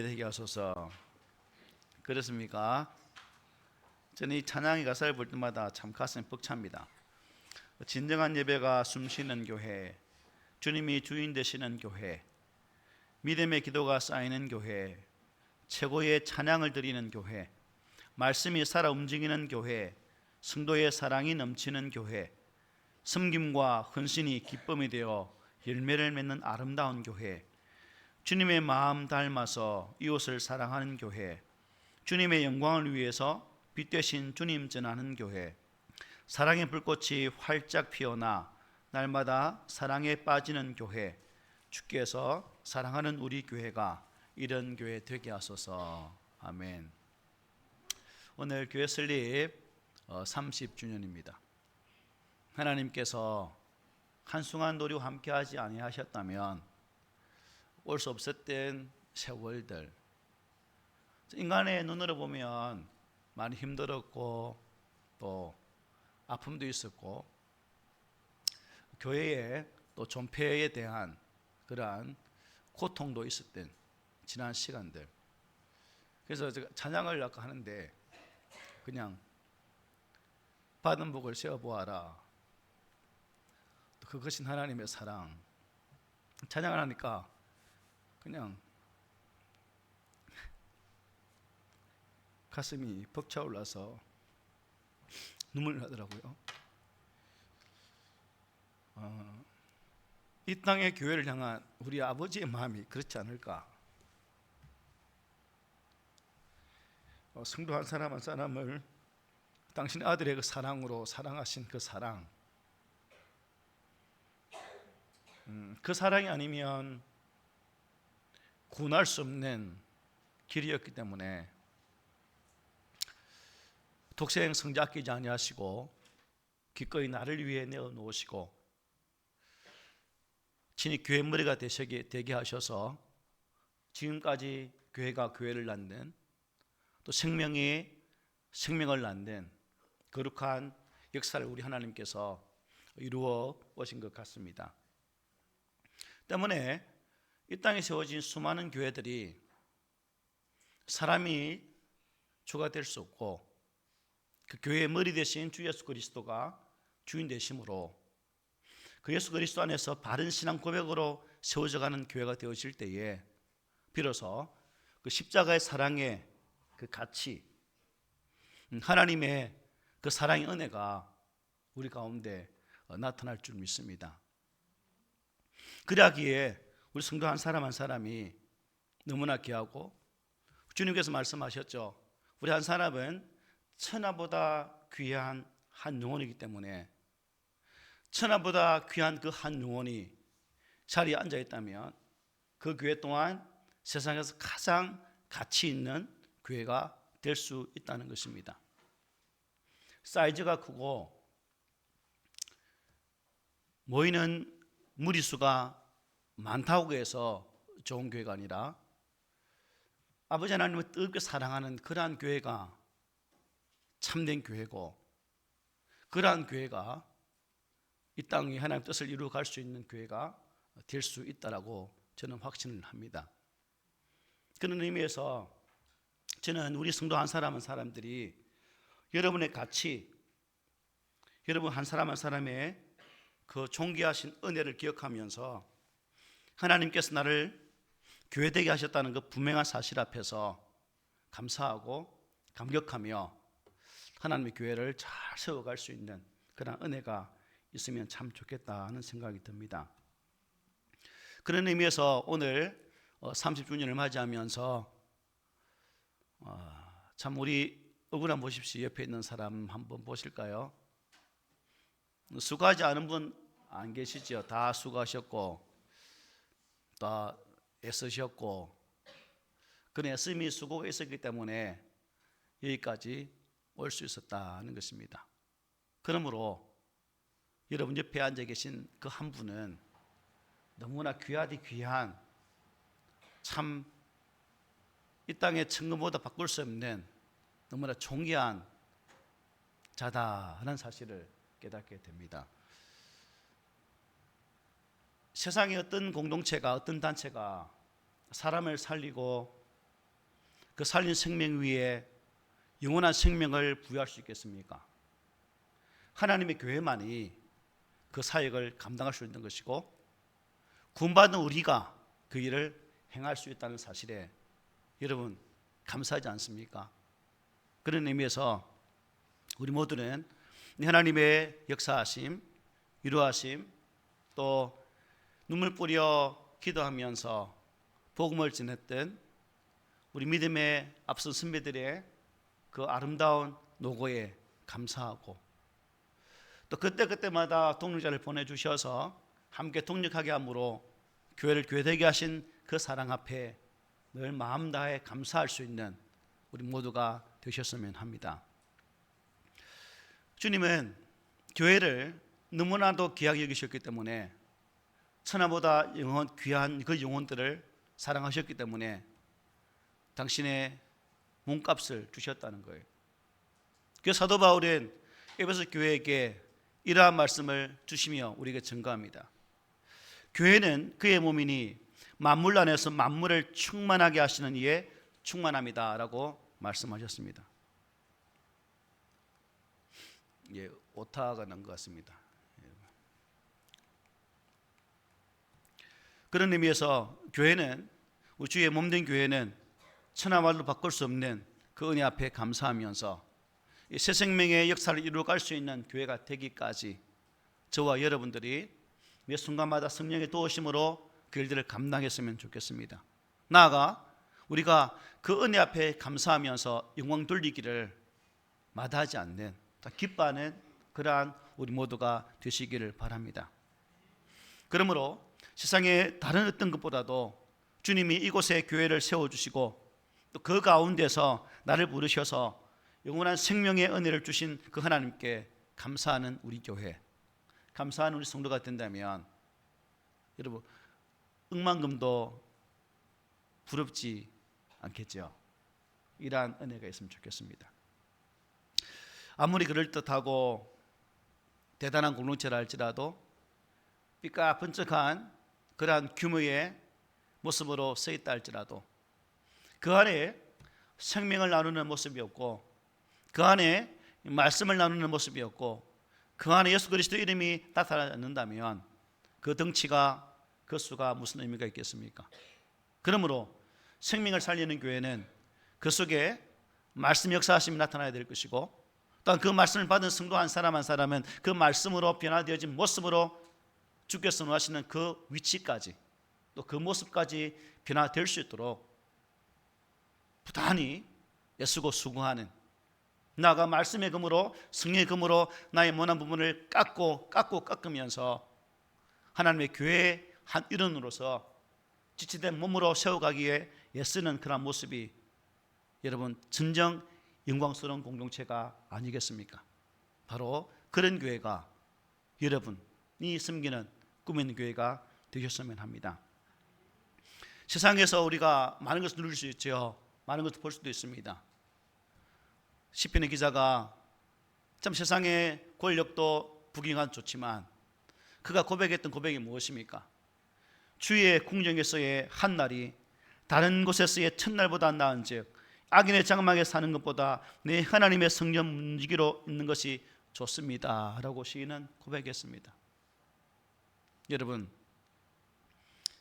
되게 하소서. 그렇습니까? 저는 이 찬양의 가사를 볼 때마다 참 가슴이 벅찹니다. 진정한 예배가 숨쉬는 교회, 주님이 주인 되시는 교회, 믿음의 기도가 쌓이는 교회, 최고의 찬양을 드리는 교회, 말씀이 살아 움직이는 교회, 성도의 사랑이 넘치는 교회, 섬김과 헌신이 기쁨이 되어 열매를 맺는 아름다운 교회, 주님의 마음 닮아서 이웃을 사랑하는 교회, 주님의 영광을 위해서 빛 되신 주님 전하는 교회, 사랑의 불꽃이 활짝 피어나 날마다 사랑에 빠지는 교회, 주께서 사랑하는 우리 교회가 이런 교회 되게 하소서. 아멘. 오늘 교회 설립 30주년입니다. 하나님께서 한순간 우리와 함께하지 아니하셨다면 올 수 없었던 세월들, 인간의 눈으로 보면 많이 힘들었고 또 아픔도 있었고 교회에 또 존폐에 대한 그러한 고통도 있었던 지난 시간들. 그래서 제가 찬양을 아까 하는데 그냥 받은 복을 세어보아라, 그것이 하나님의 사랑. 찬양을 하니까 그냥 가슴이 벅차올라서 눈물이 나더라고요. 이 땅의 교회를 향한 우리 아버지의 마음이 그렇지 않을까. 성도 한 사람 한 사람을 당신의 아들의 그 사랑으로 사랑하신 그 사랑, 그 사랑이 아니면 구원할 수 없는 길이었기 때문에 독생 성자 아끼지 아니하시고 기꺼이 나를 위해 내어놓으시고 친히 교회 머리가 되게 하셔서 지금까지 교회가 교회를 낳는, 또 생명이 생명을 낳는 거룩한 역사를 우리 하나님께서 이루어 오신 것 같습니다. 때문에 이 땅에 세워진 수많은 교회들이 사람이 주가 될 수 없고 그 교회의 머리 대신 주 예수 그리스도가 주인 되심으로 그 예수 그리스도 안에서 바른 신앙 고백으로 세워져가는 교회가 되어질 때에 비로소 그 십자가의 사랑의 그 가치, 하나님의 그 사랑의 은혜가 우리 가운데 나타날 줄 믿습니다. 그러기에 우리 성도 한 사람 한 사람이 너무나 귀하고, 주님께서 말씀하셨죠. 우리 한 사람은 천하보다 귀한 한 영혼이기 때문에 천하보다 귀한 그 한 영혼이 자리에 앉아 있다면 그 교회 또한 세상에서 가장 가치 있는 교회가 될 수 있다는 것입니다. 사이즈가 크고 모이는 무리수가 많다고 해서 좋은 교회가 아니라 아버지 하나님을 뜨겁게 사랑하는 그러한 교회가 참된 교회고, 그러한 교회가 이 땅에 하나님 뜻을 이루어 갈 수 있는 교회가 될 수 있다라고 저는 확신을 합니다. 그런 의미에서 저는 우리 성도 한 사람 한 사람들이 여러분의 가치, 여러분 한 사람 한 사람의 그 존귀하신 은혜를 기억하면서 하나님께서 나를 교회되게 하셨다는 그 분명한 사실 앞에서 감사하고 감격하며 하나님의 교회를 잘 세워갈 수 있는 그런 은혜가 있으면 참 좋겠다는 생각이 듭니다. 그런 의미에서 오늘 30주년을 맞이하면서 참 우리 억울한 보십시오. 옆에 있는 사람 한번 보실까요? 수고하지 않은 분 안 계시죠? 다 수고하셨고 다 애쓰셨고 그런 애씀이 수고가 있었기 때문에 여기까지 올 수 있었다는 것입니다. 그러므로 여러분 옆에 앉아 계신 그 한 분은 너무나 귀하디 귀한, 참 이 땅의 천금보다 바꿀 수 없는 너무나 존귀한 자다 하는 사실을 깨닫게 됩니다. 세상의 어떤 공동체가, 어떤 단체가 사람을 살리고 그 살린 생명 위에 영원한 생명을 부여할 수 있겠습니까? 하나님의 교회만이 그 사역을 감당할 수 있는 것이고 구원받은 우리가 그 일을 행할 수 있다는 사실에 여러분 감사하지 않습니까? 그런 의미에서 우리 모두는 하나님의 역사하심, 위로하심, 또 눈물 뿌려 기도하면서 복음을 전했던 우리 믿음의 앞선 선배들의 그 아름다운 노고에 감사하고 또 그때그때마다 동력자를 보내주셔서 함께 동력하게 함으로 교회를 교회되게 하신 그 사랑 앞에 늘 마음 다해 감사할 수 있는 우리 모두가 되셨으면 합니다. 주님은 교회를 너무나도 귀하게 여기셨기 때문에 천하보다 귀한 그 영혼들을 사랑하셨기 때문에 당신의 몸값을 주셨다는 거예요. 그래서 사도 바울은 에베소 교회에게 이러한 말씀을 주시며 우리에게 증거합니다. 교회는 그의 몸이니 만물 안에서 만물을 충만하게 하시는 이의 충만함이다 라고 말씀하셨습니다. 예, 오타가 난 것 같습니다. 그런 의미에서 교회는 우리 주의 몸된 교회는 천하말로 바꿀 수 없는 그 은혜 앞에 감사하면서 새 생명의 역사를 이루어갈 수 있는 교회가 되기까지 저와 여러분들이 매 순간마다 성령의 도우심으로 그 일들을 감당했으면 좋겠습니다. 나아가 우리가 그 은혜 앞에 감사하면서 영광 돌리기를 마다하지 않는 기뻐하는 그러한 우리 모두가 되시기를 바랍니다. 그러므로 세상의 다른 어떤 것보다도 주님이 이곳에 교회를 세워주시고 또 그 가운데서 나를 부르셔서 영원한 생명의 은혜를 주신 그 하나님께 감사하는 우리 교회, 감사하는 우리 성도가 된다면 여러분 억만금도 부럽지 않겠죠. 이러한 은혜가 있으면 좋겠습니다. 아무리 그럴듯하고 대단한 공동체라 할지라도 삐까번쩍한 그러한 규모의 모습으로 서 있다 할지라도 그 안에 생명을 나누는 모습이 없고 그 안에 말씀을 나누는 모습이 없고 그 안에 예수 그리스도 이름이 나타나지 않는다면 그 덩치가 그 수가 무슨 의미가 있겠습니까? 그러므로 생명을 살리는 교회는 그 속에 말씀 역사하심이 나타나야 될 것이고 또한 그 말씀을 받은 성도 한 사람 한 사람은 그 말씀으로 변화되어진 모습으로 주께서 원하시는 그 위치까지 또 그 모습까지 변화될 수 있도록 부단히 애쓰고 수고하는 나아가 말씀의 금으로 성령의 금으로 나의 모난 부분을 깎으면서 하나님의 교회의 한 일원으로서 지체된 몸으로 세워가기에 애쓰는 그런 모습이 여러분 진정 영광스러운 공동체가 아니겠습니까? 바로 그런 교회가 여러분이 섬기는 꿈 있는 교회가 되셨으면 합니다. 세상에서 우리가 많은 것을 누릴 수 있죠. 많은 것을 볼 수도 있습니다. 시편의 기자가 참 세상의 권력도 부귀한 좋지만 그가 고백했던 고백이 무엇입니까? 주의 궁정에서의 한 날이 다른 곳에서의 첫날보다 나은즉 악인의 장막에 사는 것보다 내 하나님의 성전 문지기로 있는 것이 좋습니다 라고 시인은 고백했습니다. 여러분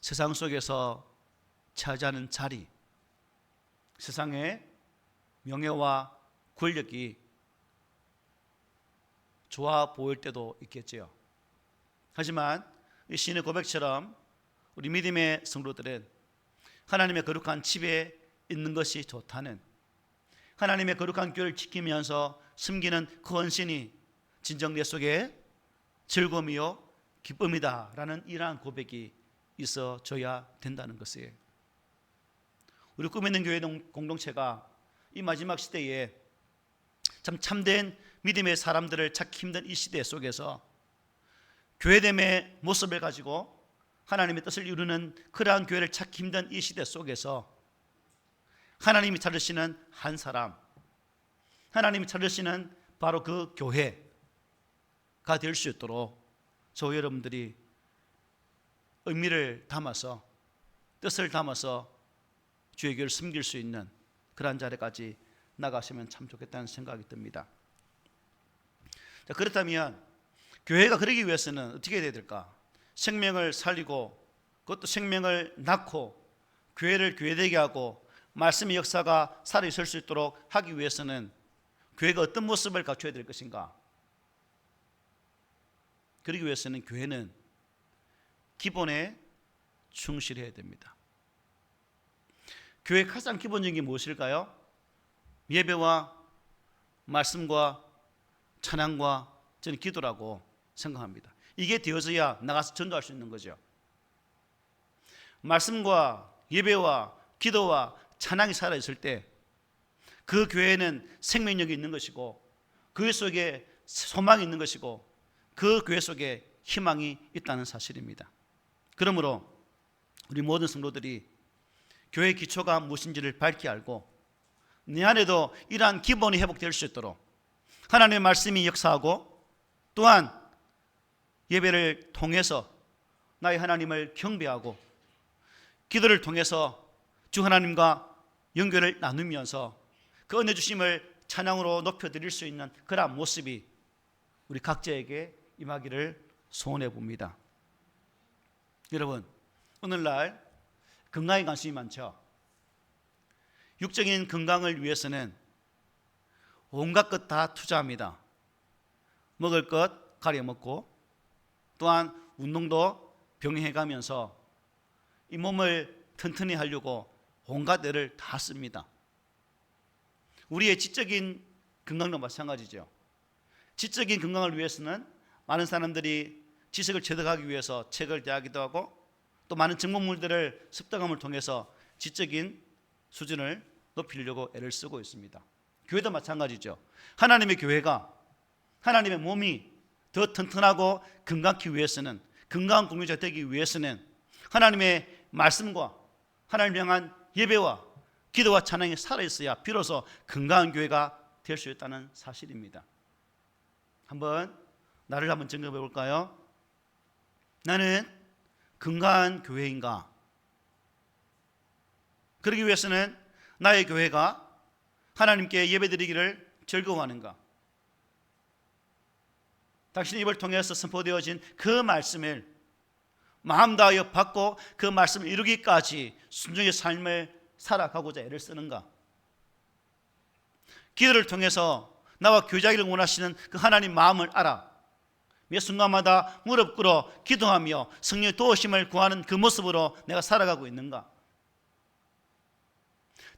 세상 속에서 차지하는 자리, 세상의 명예와 권력이 좋아 보일 때도 있겠지요. 하지만 이 시인의 고백처럼 우리 믿음의 성도들은 하나님의 거룩한 집에 있는 것이 좋다는, 하나님의 거룩한 교회를 지키면서 섬기는 그 헌신이 진정 내 속에 즐거움이요 기쁨이다 라는 이러한 고백이 있어져야 된다는 것이에요. 우리 꿈 있는 교회 공동체가 이 마지막 시대에 참 참된 믿음의 사람들을 찾기 힘든 이 시대 속에서 교회됨의 모습을 가지고 하나님의 뜻을 이루는 그러한 교회를 찾기 힘든 이 시대 속에서 하나님이 찾으시는 한 사람, 하나님이 찾으시는 바로 그 교회가 될 수 있도록 저 여러분들이 의미를 담아서 뜻을 담아서 주의 교회를 섬길 수 있는 그러한 자리까지 나가시면 참 좋겠다는 생각이 듭니다. 자, 그렇다면 교회가 그러기 위해서는 어떻게 해야 될까? 생명을 살리고 그것도 생명을 낳고 교회를 교회되게 하고 말씀의 역사가 살아있을 수 있도록 하기 위해서는 교회가 어떤 모습을 갖춰야 될 것인가? 그러기 위해서는 교회는 기본에 충실해야 됩니다. 교회의 가장 기본적인 게 무엇일까요? 예배와 말씀과 찬양과 저는 기도라고 생각합니다. 이게 되어져야 나가서 전도할 수 있는 거죠. 말씀과 예배와 기도와 찬양이 살아있을 때 그 교회는 생명력이 있는 것이고 그 속에 소망이 있는 것이고 그 교회 속에 희망이 있다는 사실입니다. 그러므로 우리 모든 성도들이 교회의 기초가 무엇인지를 밝히 알고 내 안에도 이러한 기본이 회복될 수 있도록 하나님의 말씀이 역사하고 또한 예배를 통해서 나의 하나님을 경배하고 기도를 통해서 주 하나님과 연결을 나누면서 그 은혜 주심을 찬양으로 높여드릴 수 있는 그러한 모습이 우리 각자에게 임하기를 소원해 봅니다. 여러분, 오늘날 건강에 관심이 많죠. 육적인 건강을 위해서는 온갖 것 다 투자합니다. 먹을 것 가려 먹고 또한 운동도 병행해 가면서 이 몸을 튼튼히 하려고 온갖 애를 다 씁니다. 우리의 지적인 건강도 마찬가지죠. 지적인 건강을 위해서는 많은 사람들이 지식을 체득하기 위해서 책을 대하기도 하고 또 많은 정보물들을 습득함을 통해서 지적인 수준을 높이려고 애를 쓰고 있습니다. 교회도 마찬가지죠. 하나님의 교회가 하나님의 몸이 더 튼튼하고 건강하기 위해서는 건강한 공유자 되기 위해서는 하나님의 말씀과 하나님을 향한 예배와 기도와 찬양이 살아있어야 비로소 건강한 교회가 될 수 있다는 사실입니다. 나를 한번 점검해 볼까요? 나는 건강한 교회인가? 그러기 위해서는 나의 교회가 하나님께 예배드리기를 즐거워하는가? 당신의 입을 통해서 선포되어진 그 말씀을 마음 다하여 받고 그 말씀을 이루기까지 순종의 삶을 살아가고자 애를 쓰는가? 기도를 통해서 나와 교제하기를 원하시는 그 하나님 마음을 알아 매 순간마다 무릎 꿇어 기도하며 성령의 도우심을 구하는 그 모습으로 내가 살아가고 있는가?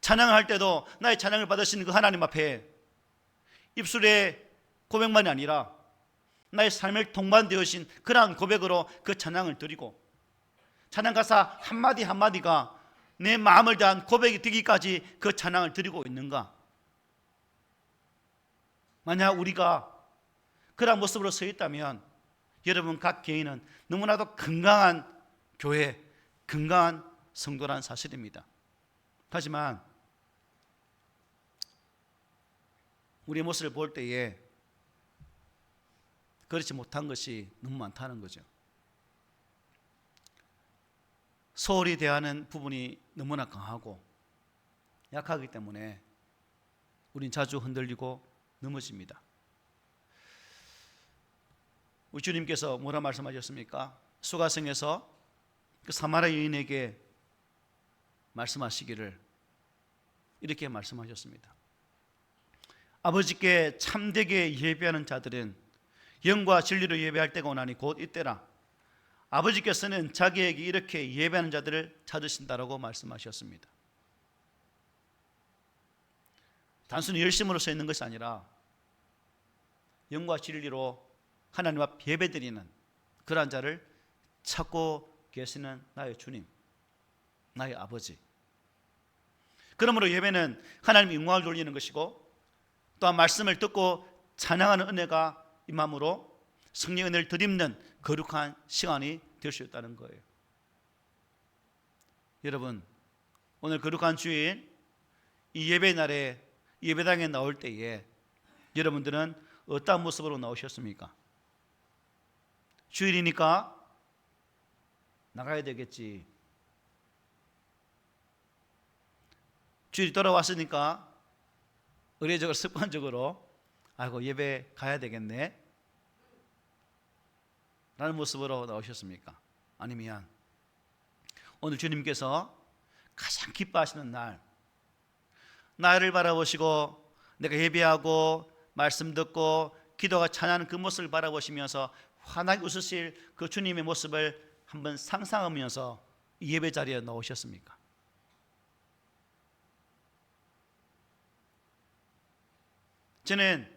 찬양을 할 때도 나의 찬양을 받으시는 그 하나님 앞에 입술의 고백만이 아니라 나의 삶을 동반되어진 그러한 고백으로 그 찬양을 드리고 찬양 가사 한마디 한마디가 내 마음을 대한 고백이 되기까지 그 찬양을 드리고 있는가? 만약 우리가 그런 모습으로 서 있다면 여러분 각 개인은 너무나도 건강한 교회, 건강한 성도라는 사실입니다. 하지만 우리의 모습을 볼 때에 그렇지 못한 것이 너무 많다는 거죠. 소홀히 대하는 부분이 너무나 강하고 약하기 때문에 우린 자주 흔들리고 넘어집니다. 우리 주님께서 뭐라 말씀하셨습니까? 수가성에서 그 사마리아 여인에게 말씀하시기를 이렇게 말씀하셨습니다. 아버지께 참되게 예배하는 자들은 영과 진리로 예배할 때가 오나니 곧 이때라. 아버지께서는 자기에게 이렇게 예배하는 자들을 찾으신다라고 말씀하셨습니다. 단순히 열심으로 서 있는 것이 아니라 영과 진리로 하나님 앞 예배드리는 그러한 자를 찾고 계시는 나의 주님, 나의 아버지. 그러므로 예배는 하나님의 영광을 돌리는 것이고 또한 말씀을 듣고 찬양하는 은혜가 임함으로 성령의 은혜를 덧입는 거룩한 시간이 될 수 있다는 거예요. 여러분, 오늘 거룩한 주일 이 예배 날에 예배당에 나올 때에 여러분들은 어떤 모습으로 나오셨습니까? 주일이니까 나가야 되겠지. 주일이 돌아왔으니까 의례적으로 습관적으로 아이고 예배 가야 되겠네 라는 모습으로 나오셨습니까? 아니면 오늘 주님께서 가장 기뻐하시는 날, 나를 바라보시고 내가 예배하고 말씀 듣고 기도가 찬양하는 그 모습을 바라보시면서 환하게 웃으실 그 주님의 모습을 한번 상상하면서 이 예배 자리에 나오셨습니까? 저는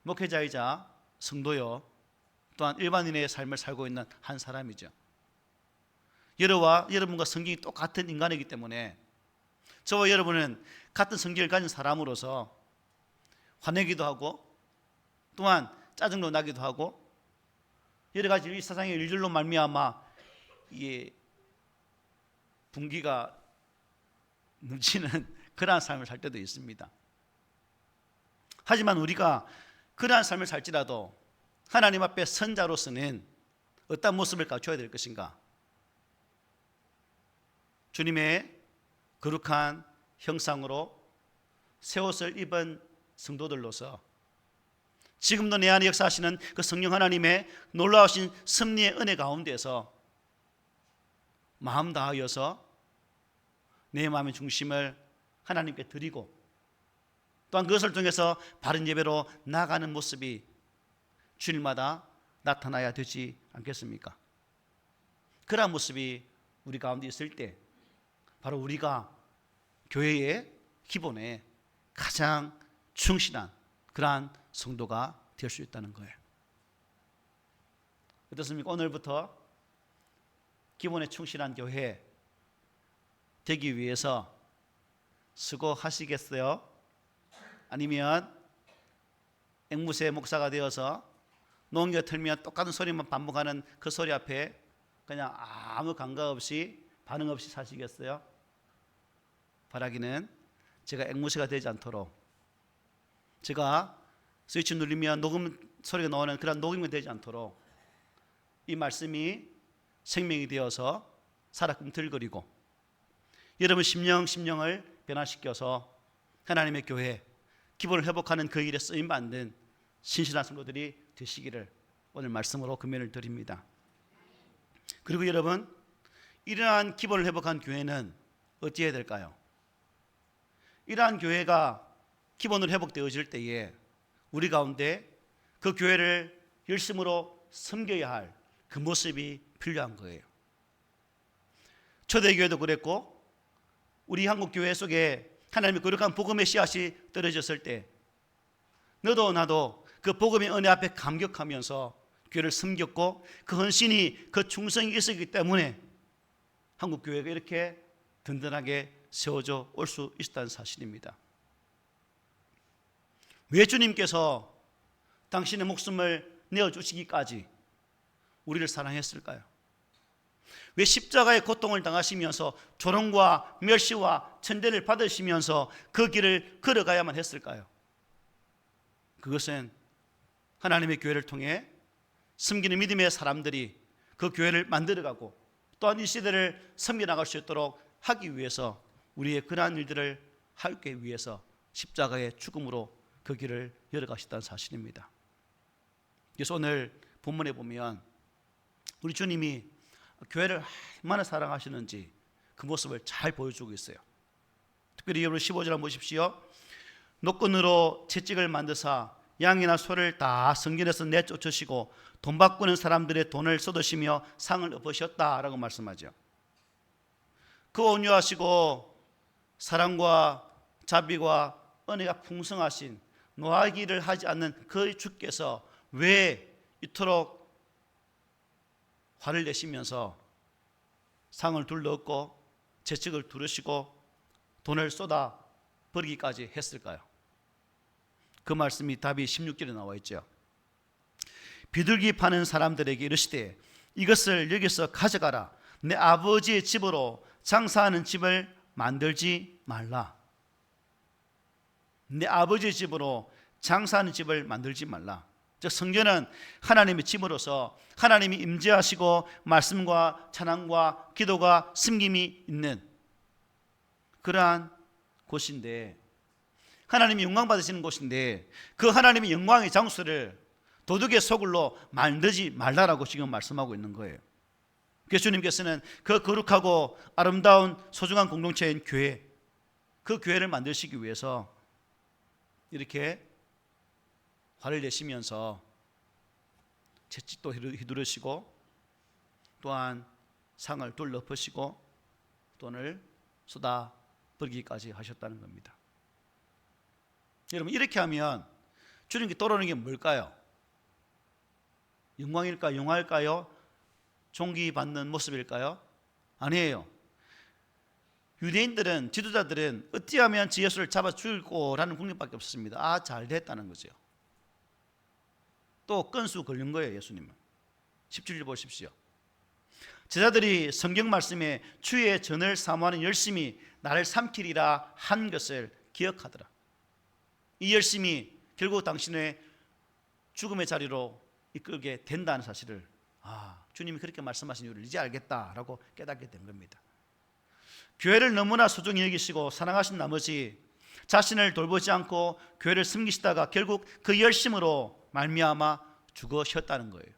목회자이자 성도요, 또한 일반인의 삶을 살고 있는 한 사람이죠. 여러분과 성경이 똑같은 인간이기 때문에 저와 여러분은 같은 성경을 가진 사람으로서 화내기도 하고 또한 짜증도 나기도 하고 여러 가지 이 세상의 일들로 말미암아 이 분기가 넘치는 그러한 삶을 살 때도 있습니다. 하지만 우리가 그러한 삶을 살지라도 하나님 앞에 선자로서는 어떤 모습을 갖춰야 될 것인가? 주님의 거룩한 형상으로 새 옷을 입은 성도들로서 지금도 내 안에 역사하시는 그 성령 하나님의 놀라우신 섭리의 은혜 가운데서 마음 다하여서 내 마음의 중심을 하나님께 드리고 또한 그것을 통해서 바른 예배로 나아가는 모습이 주일마다 나타나야 되지 않겠습니까? 그러한 모습이 우리 가운데 있을 때 바로 우리가 교회의 기본에 가장 충실한 그러한 성도가 될 수 있다는 거예요. 어떻습니까? 오늘부터 기본에 충실한 교회 되기 위해서 수고하시겠어요? 아니면 앵무새 목사가 되어서 농겨 틀면 똑같은 소리만 반복하는 그 소리 앞에 그냥 아무 감각 없이 반응 없이 사시겠어요? 바라기는 제가 앵무새가 되지 않도록, 제가 스위치 누르면 녹음 소리가 나오는 그런 녹음이 되지 않도록 이 말씀이 생명이 되어서 살아 꿈틀거리고 여러분 심령을 변화시켜서 하나님의 교회 기본을 회복하는 그 일에 쓰임받는 신실한 성도들이 되시기를 오늘 말씀으로 금연을 드립니다. 그리고 여러분, 이러한 기본을 회복한 교회는 어찌 해야 될까요? 이러한 교회가 기본으로 회복되어질 때에 우리 가운데 그 교회를 열심으로 섬겨야 할 그 모습이 필요한 거예요. 초대교회도 그랬고 우리 한국 교회 속에 하나님의 거룩한 복음의 씨앗이 떨어졌을 때 너도 나도 그 복음의 은혜 앞에 감격하면서 교회를 섬겼고 그 헌신이 그 충성이 있었기 때문에 한국 교회가 이렇게 든든하게 세워져 올 수 있다는 사실입니다. 왜 주님께서 당신의 목숨을 내어주시기까지 우리를 사랑했을까요? 왜 십자가의 고통을 당하시면서 조롱과 멸시와 천대를 받으시면서 그 길을 걸어가야만 했을까요? 그것은 하나님의 교회를 통해 섬기는 믿음의 사람들이 그 교회를 만들어가고 또한 이 시대를 섬겨나갈 수 있도록 하기 위해서 우리의 그러한 일들을 하기 위해서 십자가의 죽음으로 그 길을 열어가셨다는 사실입니다. 그래서 오늘 본문에 보면 우리 주님이 교회를 얼마나 사랑하시는지 그 모습을 잘 보여주고 있어요. 특별히 여러분 15절 한번 보십시오. 노끈으로 채찍을 만드사 양이나 소를 다 성전에서 내쫓으시고 돈 바꾸는 사람들의 돈을 쏟으시며 상을 엎으셨다라고 말씀하죠. 그 온유하시고 사랑과 자비와 은혜가 풍성하신 노하기를 하지 않는 그 주께서 왜 이토록 화를 내시면서 상을 둘러엎고 채찍을 두르시고 돈을 쏟아 버리기까지 했을까요? 그 말씀이 답이 16절에 나와 있죠. 비둘기 파는 사람들에게 이르시되 이것을 여기서 가져가라. 내 아버지의 집으로 장사하는 집을 만들지 말라. 내 아버지의 집으로 장사하는 집을 만들지 말라. 즉 성전은 하나님의 집으로서 하나님이 임재하시고 말씀과 찬양과 기도가 섬김이 있는 그러한 곳인데, 하나님이 영광 받으시는 곳인데, 그 하나님의 영광의 장소를 도둑의 소굴로 만들지 말라라고 지금 말씀하고 있는 거예요. 그래서 주님께서는 그 거룩하고 아름다운 소중한 공동체인 교회, 그 교회를 만드시기 위해서 이렇게 화를 내시면서 채찍도 휘두르시고, 또한 상을 둘러 퍼시고 돈을 쏟아 버리기까지 하셨다는 겁니다. 여러분, 이렇게 하면 주님께 떠오르는 게 뭘까요? 영광일까요? 영화일까요? 존귀받는 모습일까요? 아니에요. 유대인들은, 지도자들은 어찌하면 저 예수를 잡아 죽일 거라는 궁립밖에 없었습니다. 아, 잘 됐다는 거죠. 또 건수 걸린 거예요. 예수님은 17절 보십시오. 제자들이 성경 말씀에 주의 전을 사모하는 열심이 나를 삼키리라 한 것을 기억하더라. 이 열심이 결국 당신의 죽음의 자리로 이끌게 된다는 사실을, 주님이 그렇게 말씀하신 이유를 이제 알겠다라고 깨닫게 된 겁니다. 교회를 너무나 소중히 여기시고 사랑하신 나머지 자신을 돌보지 않고 교회를 섬기시다가 결국 그 열심으로 말미암아 죽으셨다는 거예요.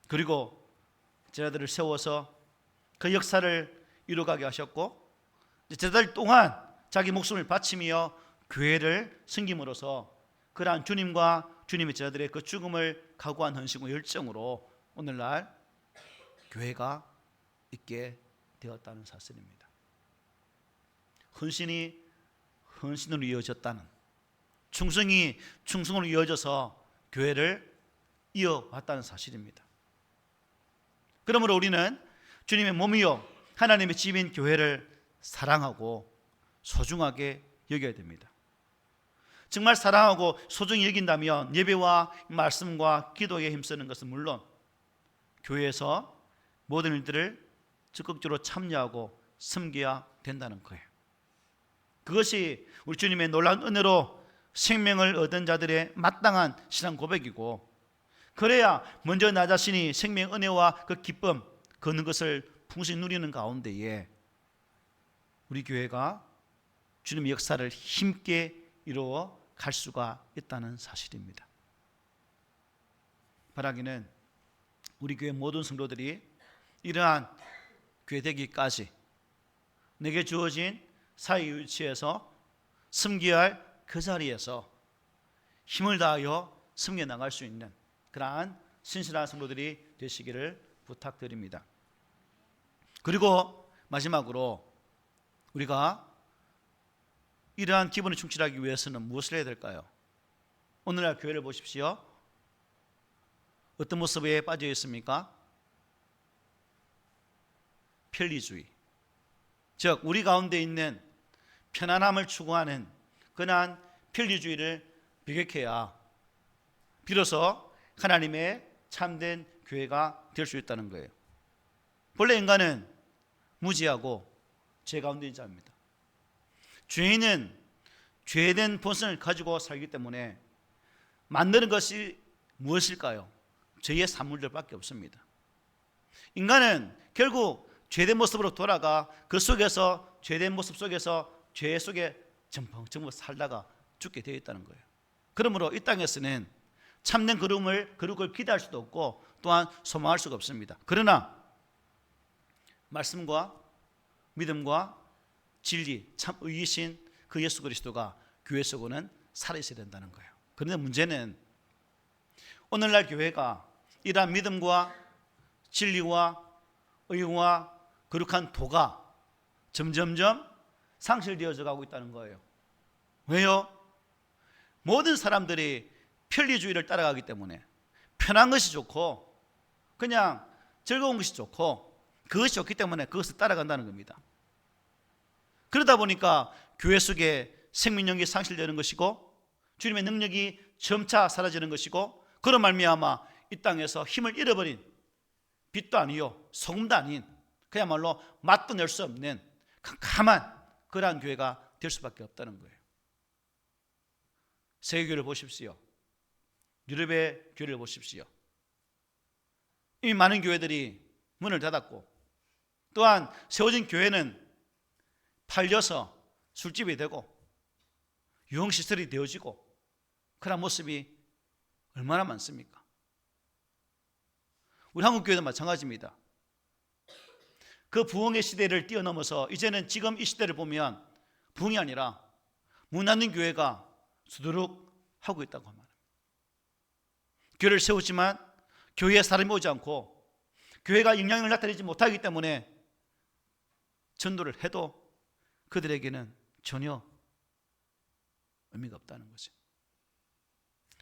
그리고 제자들을 세워서 그 역사를 이루어가게 하셨고, 제자들 또한 자기 목숨을 바치며 교회를 섬김으로써 그러한 주님과 주님의 제자들의 그 죽음을 각오한 헌신과 열정으로 오늘날 교회가 있게 되었다는 사실입니다. 헌신이 헌신으로 이어졌다는, 충성이 충성으로 이어져서 교회를 이어왔다는 사실입니다. 그러므로 우리는 주님의 몸이요 하나님의 집인 교회를 사랑하고 소중하게 여겨야 됩니다. 정말 사랑하고 소중히 여긴다면 예배와 말씀과 기도에 힘쓰는 것은 물론 교회에서 모든 일들을 적극적으로 참여하고 섬겨야 된다는 거예요. 그것이 우리 주님의 놀라운 은혜로 생명을 얻은 자들의 마땅한 신앙 고백이고, 그래야 먼저 나 자신이 생명 은혜와 그 기쁨, 그는 것을 풍성히 누리는 가운데에 우리 교회가 주님의 역사를 힘있게 이루어 갈 수가 있다는 사실입니다. 바라기는 우리 교회 모든 성도들이 이러한 교회 되기까지 내게 주어진 사회 위치에서 섬겨야 할 그 자리에서 힘을 다하여 섬겨 나갈 수 있는 그러한 신실한 성도들이 되시기를 부탁드립니다. 그리고 마지막으로 우리가 이러한 기본에 충실하기 위해서는 무엇을 해야 될까요? 오늘날 교회를 보십시오. 어떤 모습에 빠져 있습니까? 편리주의, 즉 우리 가운데 있는 편안함을 추구하는 그러한 편리주의를 배격해야 비로소 하나님의 참된 교회가 될 수 있다는 거예요. 본래 인간은 무지하고 죄 가운데 있는 자입니다. 죄인은 죄된 본성을 가지고 살기 때문에 만드는 것이 무엇일까요? 죄의 산물들밖에 없습니다. 인간은 결국 죄된 모습으로 돌아가 그 속에서, 죄된 모습 속에서 죄 속에 정펑정펑 살다가 죽게 되어 있다는 거예요. 그러므로 이 땅에서는 참된 거룩을 기대할 수도 없고 또한 소망할 수가 없습니다. 그러나 말씀과 믿음과 진리, 참 의이신 그 예수 그리스도가 교회 속에는 살아있어야 된다는 거예요. 그런데 문제는 오늘날 교회가 이러한 믿음과 진리와 의와 거룩한 도가 점점점 상실되어져 가고 있다는 거예요. 왜요? 모든 사람들이 편리주의를 따라가기 때문에 편한 것이 좋고 그냥 즐거운 것이 좋고 그것이 좋기 때문에 그것을 따라간다는 겁니다. 그러다 보니까 교회 속에 생명력이 상실되는 것이고 주님의 능력이 점차 사라지는 것이고, 그런 말미암아 이 땅에서 힘을 잃어버린, 빛도 아니요 소금도 아닌 그야말로 맛도 낼 수 없는 캄캄한 그러한 교회가 될 수밖에 없다는 거예요. 세계교회를 보십시오. 유럽의 교회를 보십시오. 이미 많은 교회들이 문을 닫았고, 또한 세워진 교회는 팔려서 술집이 되고 유흥시설이 되어지고 그런 모습이 얼마나 많습니까? 우리 한국교회도 마찬가지입니다. 그 부흥의 시대를 뛰어넘어서 이제는 지금 이 시대를 보면 부흥이 아니라 문 닫는 교회가 수두룩 하고 있다고 합니다. 교회를 세우지만 교회에 사람이 오지 않고 교회가 영향을 나타내지 못하기 때문에 전도를 해도 그들에게는 전혀 의미가 없다는 거죠.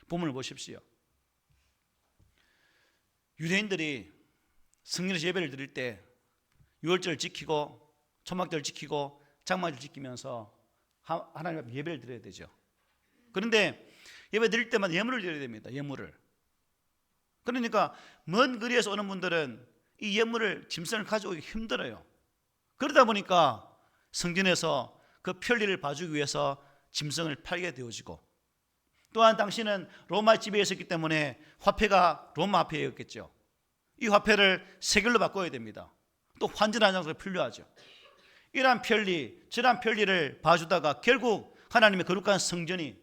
본문을 보십시오. 유대인들이 성령에서 예배를 드릴 때 유월절을 지키고 초막절을 지키고 장막절을 지키면서 하나님 앞에 예배를 드려야 되죠. 그런데 예배 드릴 때마다 예물을 드려야 됩니다. 예물을. 그러니까 먼 거리에서 오는 분들은 이 예물을 짐승을 가져오기 힘들어요. 그러다 보니까 성전에서 그 편리를 봐주기 위해서 짐승을 팔게 되어지고, 또한 당시는 로마 지배에 있었기 때문에 화폐가 로마 화폐였겠죠. 이 화폐를 세겔로 바꿔야 됩니다. 또 환전한 장소가 필요하죠. 이러한 편리, 저러한 편리를 봐주다가 결국 하나님의 거룩한 성전이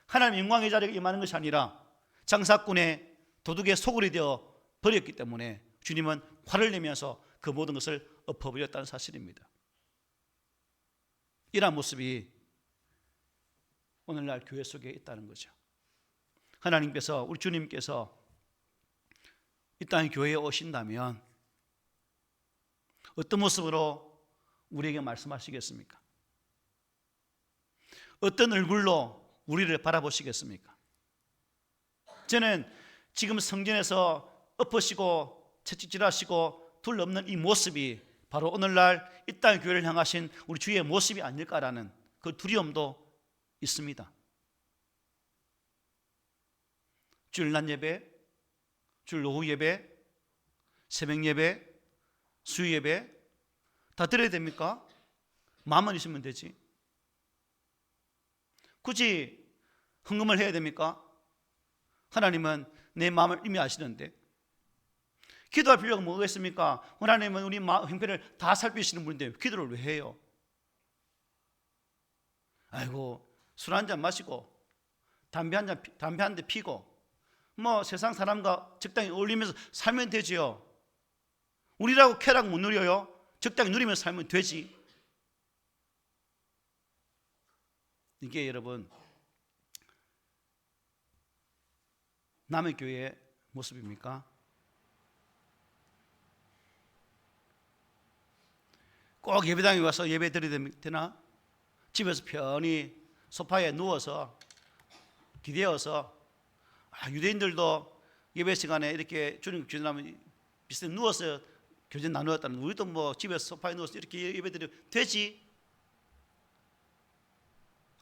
하나님의 영광의 자리에 임하는 것이 아니라 장사꾼의 도둑의 소굴이 되어 버렸기 때문에 주님은 화를 내면서 그 모든 것을 엎어버렸다는 사실입니다. 이러한 모습이 오늘날 교회 속에 있다는 거죠. 하나님께서, 우리 주님께서 이 땅의 교회에 오신다면 어떤 모습으로 우리에게 말씀하시겠습니까? 어떤 얼굴로 우리를 바라보시겠습니까? 저는 지금 성전에서 엎으시고 채찍질하시고 둘러없는 이 모습이 바로 오늘날 이 땅의 교회를 향하신 우리 주의 모습이 아닐까라는 그 두려움도 있습니다. 주일 낮 예배, 주일 오후 예배, 새벽 예배, 수요 예배 다 드려야 됩니까? 마음만 있으면 되지. 굳이 헌금을 해야 됩니까? 하나님은 내 마음을 이미 아시는데. 기도할 필요가 뭐가 있습니까? 하나님은 우리 형편을 다 살피시는 분인데 기도를 왜 해요? 아이고, 술 한 잔 마시고 담배 한 대 피고 뭐 세상 사람과 적당히 어울리면서 살면 되지요. 우리라고 쾌락 못 누려요? 적당히 누리면서 살면 되지. 이게 여러분 남의 교회의 모습입니까? 꼭 예배당에 와서 예배 드려야 되나? 집에서 편히 소파에 누워서 기대어서, 유대인들도 예배 시간에 이렇게 주님 교전하면 비슷하게 누워서 교전 나누었다는, 우리도 뭐 집에서 소파에 누워서 이렇게 예배 드리면 되지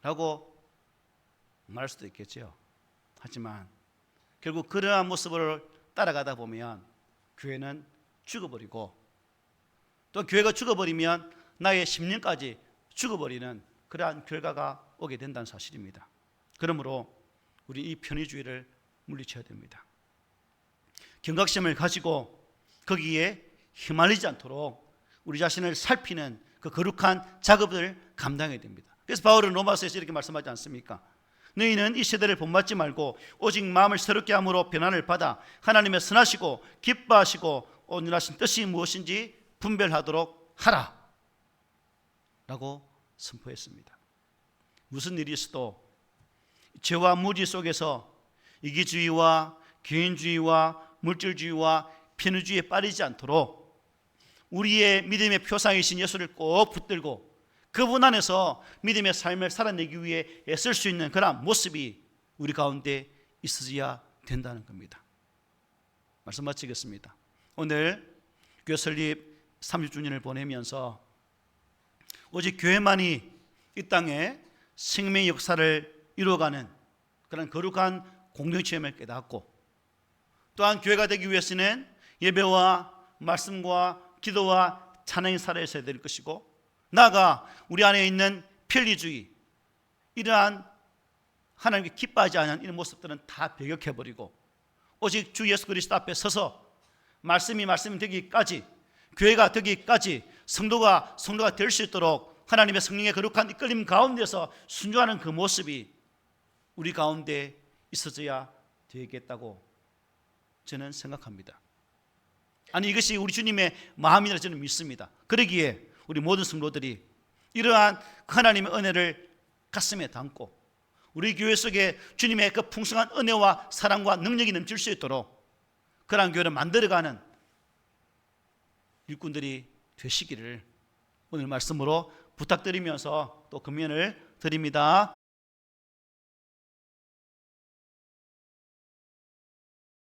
라고 말할 수도 있겠죠. 하지만 결국 그러한 모습을 따라가다 보면 교회는 죽어버리고, 또 교회가 죽어버리면 나의 심령까지 죽어버리는 그러한 결과가 오게 된다는 사실입니다. 그러므로 우리 이 편의주의를 물리쳐야 됩니다. 경각심을 가지고 거기에 휘말리지 않도록 우리 자신을 살피는 그 거룩한 작업을 감당해야 됩니다. 그래서 바울은 로마서에서 이렇게 말씀하지 않습니까? 너희는 이 세대를 본받지 말고 오직 마음을 새롭게 함으로 변화를 받아 하나님의 선하시고 기뻐하시고 온전하신 뜻이 무엇인지 분별하도록 하라 라고 선포했습니다. 무슨 일이 있어도 죄와 무지 속에서 이기주의와 개인주의와 물질주의와 편의주의에 빠지지 않도록 우리의 믿음의 표상이신 예수를 꼭 붙들고 그분 안에서 믿음의 삶을 살아내기 위해 애쓸 수 있는 그런 모습이 우리 가운데 있어야 된다는 겁니다. 말씀 마치겠습니다. 오늘 교회 설립 30주년을 보내면서 오직 교회만이 이 땅에 생명의 역사를 이루어가는 그런 거룩한 공동체임을 깨닫고, 또한 교회가 되기 위해서는 예배와 말씀과 기도와 찬양이 살아있어야 될 것이고, 나아가 우리 안에 있는 편리주의, 이러한 하나님께 기뻐하지 않는 이런 모습들은 다 배격해버리고 오직 주 예수 그리스도 앞에 서서 말씀이 되기까지, 교회가 되기까지 성도가 될 수 있도록 하나님의 성령의 거룩한 이끌림 가운데서 순종하는 그 모습이 우리 가운데 있어져야 되겠다고 저는 생각합니다. 아니, 이것이 우리 주님의 마음이라 저는 믿습니다. 그러기에 우리 모든 성도들이 이러한 하나님의 은혜를 가슴에 담고 우리 교회 속에 주님의 그 풍성한 은혜와 사랑과 능력이 넘칠 수 있도록 그러한 교회를 만들어가는 일꾼들이 되시기를 오늘 말씀으로 부탁드리면서 또 금연을 드립니다.